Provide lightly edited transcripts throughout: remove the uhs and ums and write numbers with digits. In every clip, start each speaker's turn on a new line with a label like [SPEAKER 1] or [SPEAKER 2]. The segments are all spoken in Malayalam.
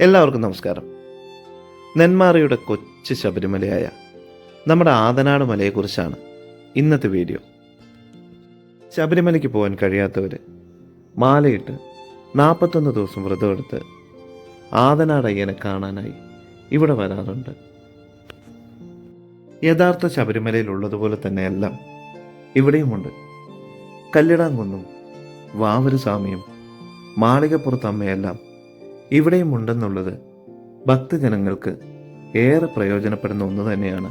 [SPEAKER 1] എല്ലാവർക്കും നമസ്കാരം. നെന്മാറയുടെ കൊച്ചു ശബരിമലയായ നമ്മുടെ ആതനാട് മലയെക്കുറിച്ചാണ് ഇന്നത്തെ വീഡിയോ. ശബരിമലയ്ക്ക് പോകാൻ കഴിയാത്തവർ മാലയിട്ട് 41 ദിവസം വ്രതമെടുത്ത് ആതനാട് അയ്യനെ കാണാനായി ഇവിടെ വരാറുണ്ട്. യഥാർത്ഥ ശബരിമലയിലുള്ളതുപോലെ തന്നെയെല്ലാം ഇവിടെയുമുണ്ട്. കല്ലിടാംകുന്നും വാവര് സ്വാമിയും മാളികപ്പുറത്തമ്മയെല്ലാം ഇവിടെയും ഉണ്ടെന്നുള്ളത് ഭക്തജനങ്ങൾക്ക് ഏറെ പ്രയോജനപ്പെടുന്ന ഒന്ന് തന്നെയാണ്.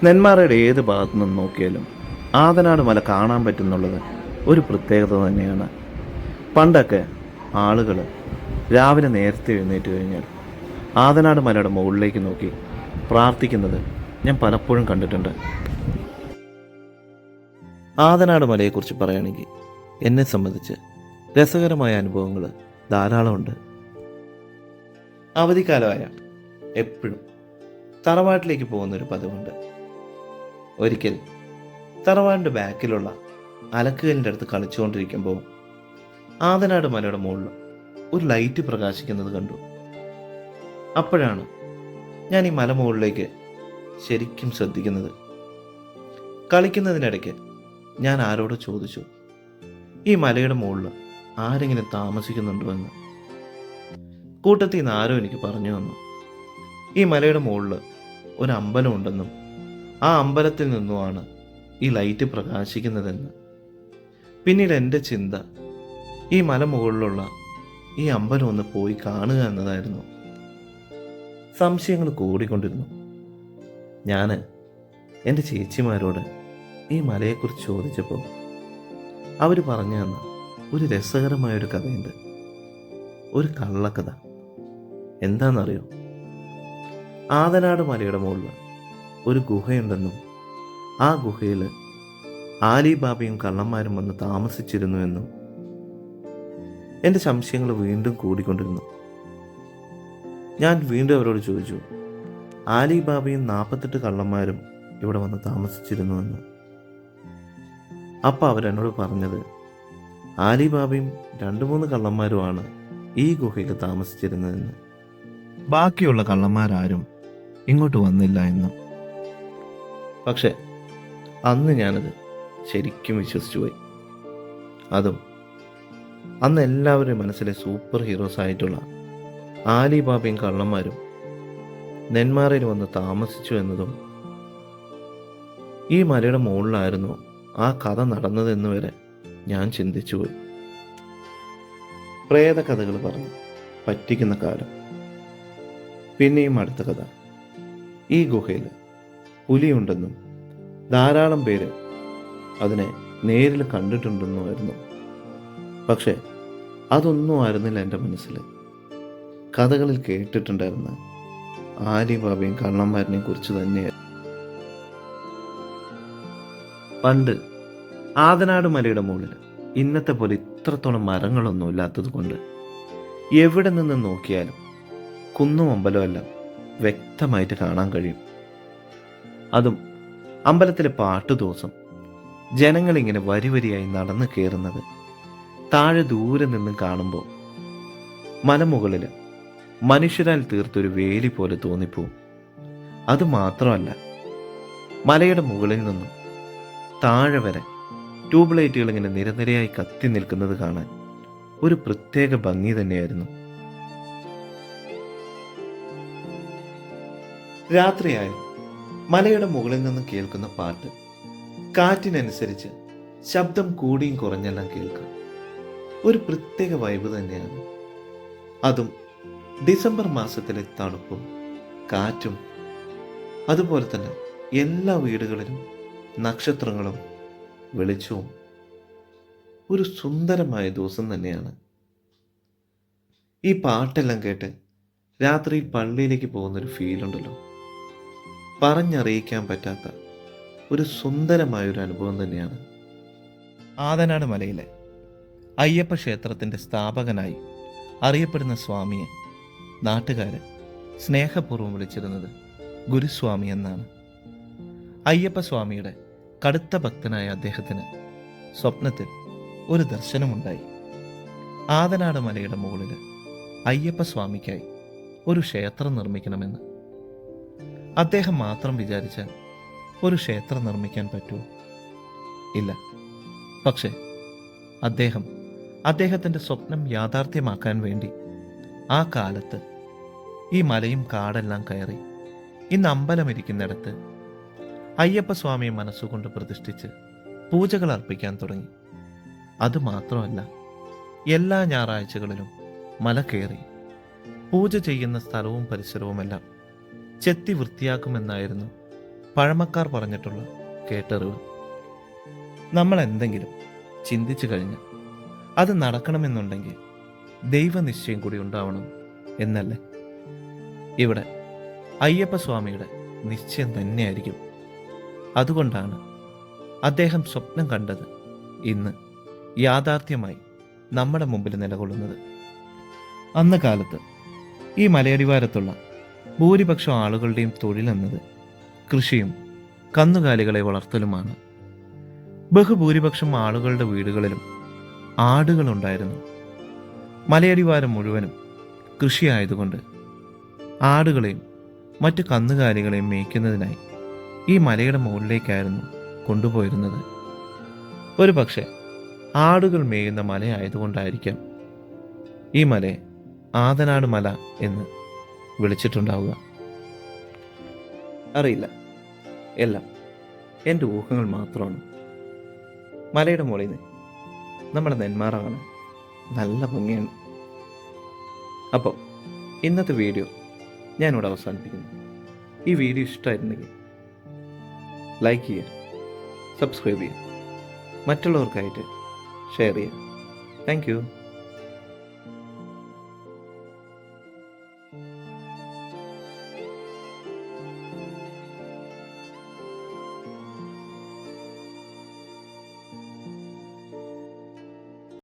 [SPEAKER 1] നെന്മാറയുടെ ഏത് ഭാഗത്തു നിന്ന് നോക്കിയാലും ആതനാട് മല കാണാൻ പറ്റുന്നുള്ളത് ഒരു പ്രത്യേകത തന്നെയാണ്. പണ്ടൊക്കെ ആളുകൾ രാവിലെ നേരത്തെ എഴുന്നേറ്റ് കഴിഞ്ഞാൽ ആതനാട് മലയുടെ മുകളിലേക്ക് നോക്കി പ്രാർത്ഥിക്കുന്നത് ഞാൻ പലപ്പോഴും കണ്ടിട്ടുണ്ട്. ആതനാട് മലയെക്കുറിച്ച് പറയുകയാണെങ്കിൽ എന്നെ സംബന്ധിച്ച് രസകരമായ അനുഭവങ്ങൾ ധാരാളമുണ്ട്. അവധിക്കാലമായ എപ്പോഴും തറവാട്ടിലേക്ക് പോകുന്നൊരു പതിവുണ്ട്. ഒരിക്കൽ തറവാടിൻ്റെ ബാക്കിലുള്ള അലക്കുകലിൻ്റെ അടുത്ത് കളിച്ചുകൊണ്ടിരിക്കുമ്പോൾ ആതനാട് മലയുടെ മുകളിൽ ഒരു ലൈറ്റ് പ്രകാശിക്കുന്നത് കണ്ടു. അപ്പോഴാണ് ഞാൻ ഈ മല മുകളിലേക്ക് ശരിക്കും ശ്രദ്ധിക്കുന്നത്. കളിക്കുന്നതിനിടയ്ക്ക് ഞാൻ ആരോട് ചോദിച്ചു, ഈ മലയുടെ മുകളിൽ ആരെങ്കിലും താമസിക്കുന്നുണ്ടോ എന്ന്. കൂട്ടത്തിൽ നിന്ന് ആരോ എനിക്ക് പറഞ്ഞു തന്നു, ഈ മലയുടെ മുകളിൽ ഒരു അമ്പലം ഉണ്ടെന്നും ആ അമ്പലത്തിൽ നിന്നുമാണ് ഈ ലൈറ്റ് പ്രകാശിക്കുന്നതെന്ന്. പിന്നീട് എൻ്റെ ചിന്ത ഈ മല മുകളിലുള്ള ഈ അമ്പലം ഒന്ന് പോയി കാണുക എന്നതായിരുന്നു. സംശയങ്ങൾ കൂടിക്കൊണ്ടിരുന്നു. ഞാൻ എൻ്റെ ചേച്ചിമാരോട് ഈ മലയെക്കുറിച്ച് ചോദിച്ചപ്പോൾ അവർ പറഞ്ഞു തന്ന ഒരു രസകരമായൊരു കഥയുണ്ട്. ഒരു കള്ളക്കഥ. എന്താണെന്നറിയോ? ആതനാട് മലയുടെ മുകളിൽ ഒരു ഗുഹയുണ്ടെന്നും ആ ഗുഹയിൽ ആലിബാബയും കള്ളന്മാരും വന്ന് താമസിച്ചിരുന്നുവെന്നും. എൻ്റെ സംശയങ്ങൾ വീണ്ടും കൂടിക്കൊണ്ടിരുന്നു. ഞാൻ വീണ്ടും അവരോട് ചോദിച്ചു, ആലിബാബയും 48 കള്ളന്മാരും ഇവിടെ വന്ന് താമസിച്ചിരുന്നുവെന്ന്. അപ്പോൾ അവരെന്നോട് പറഞ്ഞത് ആലിബാബയും 2-3 കള്ളന്മാരുമാണ് ഈ ഗുഹയിൽ താമസിച്ചിരുന്നതെന്ന്. ബാക്കിയുള്ള കള്ളന്മാരാരും ഇങ്ങോട്ട് വന്നില്ല എന്നും. പക്ഷെ അന്ന് ഞാനത് ശരിക്കും വിശ്വസിച്ചു പോയി. അതും അന്ന് എല്ലാവരുടെയും മനസ്സിലെ സൂപ്പർ ഹീറോസ് ആയിട്ടുള്ള ആലിബാബയും കള്ളന്മാരും നെന്മാറയിൽ വന്ന് താമസിച്ചു എന്നതും ഈ മലയുടെ മുകളിലായിരുന്നു ആ കഥ നടന്നതെന്ന് വരെ ഞാൻ ചിന്തിച്ചുപോയി. പ്രേത കഥകൾ പറഞ്ഞ് പറ്റിക്കുന്ന കാലം. പിന്നെയും അടുത്ത കഥ, ഈ ഗുഹയിൽ പുലിയുണ്ടെന്നും ധാരാളം പേര് അതിനെ നേരിൽ കണ്ടിട്ടുണ്ടെന്നുമായിരുന്നു. പക്ഷെ അതൊന്നും ആയിരുന്നില്ല എൻ്റെ മനസ്സിൽ. കഥകളിൽ കേട്ടിട്ടുണ്ടായിരുന്ന ആലിബാബയും കള്ളന്മാരിനെ കുറിച്ച് തന്നെയായിരുന്നു. പണ്ട് ആതനാട് മലയുടെ മുകളിൽ ഇന്നത്തെ പോലെ ഇത്രത്തോളം മരങ്ങളൊന്നും ഇല്ലാത്തത് കൊണ്ട് എവിടെ നിന്ന് നോക്കിയാലും കുന്നും അമ്പലമെല്ലാം വ്യക്തമായിട്ട് കാണാൻ കഴിയും. അതും അമ്പലത്തിലെ പാട്ട് ദിവസം ജനങ്ങളിങ്ങനെ വരിവരിയായി നടന്നു കയറുന്നത് താഴെ ദൂരെ നിന്നും കാണുമ്പോൾ മലമുകളിൽ മനുഷ്യരാൽ തീർത്തൊരു വേലി പോലെ തോന്നിപ്പോവും. അതുമാത്രമല്ല, മലയുടെ മുകളിൽ നിന്നും താഴെ വരെ ട്യൂബ് ലൈറ്റുകൾ ഇങ്ങനെ നിരനിരയായി കത്തി നിൽക്കുന്നത് കാണാൻ ഒരു പ്രത്യേക ഭംഗി തന്നെയായിരുന്നു. രാത്രിയായി മലയുടെ മുകളിൽ നിന്ന് കേൾക്കുന്ന പാട്ട് കാറ്റിനനുസരിച്ച് ശബ്ദം കൂടിയും കുറഞ്ഞെല്ലാം കേൾക്കാം. ഒരു പ്രത്യേക വൈബ് തന്നെയാണ്. അതും ഡിസംബർ മാസത്തിലെ തണുപ്പും കാറ്റും. അതുപോലെ തന്നെ എല്ലാ വീടുകളിലും നക്ഷത്രങ്ങളും വെളിച്ചവും. ഒരു സുന്ദരമായ ദിവസം തന്നെയാണ്. ഈ പാട്ടെല്ലാം കേട്ട് രാത്രി പള്ളിയിലേക്ക് പോകുന്നൊരു ഫീലുണ്ടല്ലോ, പറഞ്ഞറിയിക്കാൻ പറ്റാത്ത ഒരു സുന്ദരമായൊരു അനുഭവം തന്നെയാണ്. ആതനാട് മലയിലെ അയ്യപ്പ ക്ഷേത്രത്തിൻ്റെ സ്ഥാപകനായി അറിയപ്പെടുന്ന സ്വാമിയെ നാട്ടുകാർ സ്നേഹപൂർവ്വം വിളിച്ചിരുന്നത് ഗുരുസ്വാമി എന്നാണ്. അയ്യപ്പസ്വാമിയുടെ കടുത്ത ഭക്തനായ അദ്ദേഹത്തിന് സ്വപ്നത്തിൽ ഒരു ദർശനമുണ്ടായി. ആതനാട് മലയുടെ മുകളിൽ അയ്യപ്പസ്വാമിക്കായി ഒരു ക്ഷേത്രം നിർമ്മിക്കണമെന്ന്. അദ്ദേഹം മാത്രം വിചാരിച്ചാൽ ഒരു ക്ഷേത്രം നിർമ്മിക്കാൻ പറ്റുമോ? ഇല്ല. പക്ഷേ അദ്ദേഹത്തിൻ്റെ സ്വപ്നം യാഥാർത്ഥ്യമാക്കാൻ വേണ്ടി ആ കാലത്ത് ഈ മലയും കാടെല്ലാം കയറി ഇന്ന് അമ്പലമിരിക്കുന്നിടത്ത് അയ്യപ്പസ്വാമിയെ മനസ്സുകൊണ്ട് പ്രതിഷ്ഠിച്ച് പൂജകൾ അർപ്പിക്കാൻ തുടങ്ങി. അതുമാത്രമല്ല, എല്ലാ ഞായറാഴ്ചകളിലും മല കയറി പൂജ ചെയ്യുന്ന സ്ഥലവും പരിസരവുമെല്ലാം ചെത്തി വൃത്തിയാക്കുമെന്നായിരുന്നു പഴമക്കാർ പറഞ്ഞിട്ടുള്ള കേട്ടറിവ്. നമ്മൾ എന്തെങ്കിലും ചിന്തിച്ചു കഴിഞ്ഞാൽ അത് നടക്കണമെന്നുണ്ടെങ്കിൽ ദൈവനിശ്ചയം കൂടി ഉണ്ടാവണം എന്നല്ലേ? ഇവിടെ അയ്യപ്പസ്വാമിയുടെ നിശ്ചയം തന്നെയായിരിക്കും. അതുകൊണ്ടാണ് അദ്ദേഹം സ്വപ്നം കണ്ടത് ഇന്ന് യാഥാർത്ഥ്യമായി നമ്മുടെ മുമ്പിൽ നിലകൊള്ളുന്നത്. അന്ന് കാലത്ത് ഈ മലയടിവാരത്തുള്ള ഭൂരിപക്ഷം ആളുകളുടെയും തൊഴിലെന്നത് കൃഷിയും കന്നുകാലികളെ വളർത്തലുമാണ്. ബഹുഭൂരിപക്ഷം ആളുകളുടെ വീടുകളിലും ആടുകളുണ്ടായിരുന്നു. മലയടിവാരം മുഴുവനും കൃഷിയായതുകൊണ്ട് ആടുകളെയും മറ്റു കന്നുകാലികളെയും മേയ്ക്കുന്നതിനായി ഈ മലയുടെ മുകളിലേക്കായിരുന്നു കൊണ്ടുപോയിരുന്നത്. ഒരു പക്ഷേ ആടുകൾ മേയുന്ന മലയായതുകൊണ്ടായിരിക്കാം ഈ മലയെ ആതനാട് മല എന്ന് വിളിച്ചിട്ടുണ്ടാവുക. അറിയില്ല, എല്ലാം എൻ്റെ ഊഹങ്ങൾ മാത്രമാണ്. മലയുടെ മുകളിൽ നിന്ന് നമ്മുടെ നെന്മാറ കാണാൻ നല്ല ഭംഗിയാണ്. അപ്പോൾ ഇന്നത്തെ വീഡിയോ ഞാനിവിടെ അവസാനിപ്പിക്കുന്നു. ഈ വീഡിയോ ഇഷ്ടമായിരുന്നെങ്കിൽ ലൈക്ക് ചെയ്യുക, സബ്സ്ക്രൈബ് ചെയ്യുക, മറ്റുള്ളവർക്കായിട്ട് ഷെയർ ചെയ്യുക. Thank you.